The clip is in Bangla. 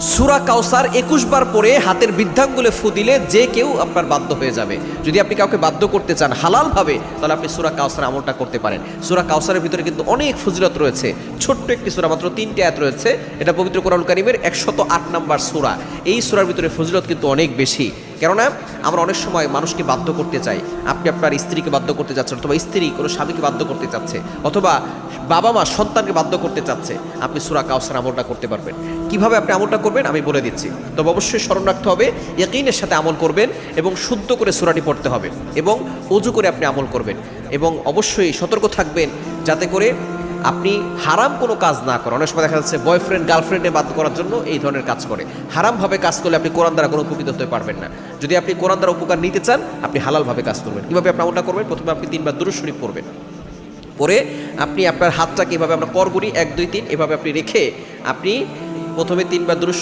সূরা কাউসার ২১ বার পরে হাতের বৃদ্ধাঙ্গুলে ফু দিলে যে কেউ আপনার বাধ্য হয়ে যাবে। যদি আপনি কাউকে বাধ্য করতে চান হালালভাবে, তাহলে আপনি সূরা কাউসার আমলটা করতে পারেন। সূরা কাউসারের ভিতরে কিন্তু অনেক ফজিলত রয়েছে। ছোট্ট একটি সূরা, মাত্র ৩টি আয়াত রয়েছে। এটা পবিত্র কোরআনুল কারীমের ১০৮ নম্বর সূরা। এই সূরার ভিতরে ফজিলত কিন্তু অনেক বেশি। কেননা আমরা অনেক সময় মানুষকে বাধ্য করতে চাই। আপনি আপনার স্ত্রীকে বাধ্য করতে চাচ্ছেন, অথবা স্ত্রী কোনো স্বামীকে বাধ্য করতে চাচ্ছে, অথবা বাবা মা সন্তানকে বাধ্য করতে চাচ্ছে, আপনি সূরা কাউসার আমলটা করতে পারবেন। কিভাবে আপনি আমলটা করবেন আমি বলে দিচ্ছি। তবে অবশ্যই স্মরণ রাখতে হবে, ইয়াকিনের সাথে আমল করবেন এবং শুদ্ধ করে সূরাটি পড়তে হবে এবং ওযু করে আপনি আমল করবেন। এবং অবশ্যই সতর্ক থাকবেন যাতে করে আপনি হারাম কোনো কাজ না করেন। অনেক সময় দেখা যাচ্ছে বয়ফ্রেন্ড গার্লফ্রেন্ডে বাধ্য করার জন্য এই ধরনের কাজ করে। হারামভাবে কাজ করলে আপনি কোরআন দ্বারা কোনো উপকৃত হতে পারবেন না। যদি আপনি কোরআন দ্বারা উপকার নিতে চান, আপনি হালালভাবে কাজ করবেন। কীভাবে আপনি আমলটা করবেন? প্রথমে আপনি 3 বার দুরূদ শরীফ পড়বেন। পরে আপনি আপনার হাতটাকে এভাবে আমরা করবুরি 1 2 3 এভাবে আপনি রেখে আপনি প্রথমে 3 বার দুরূদ শরীফ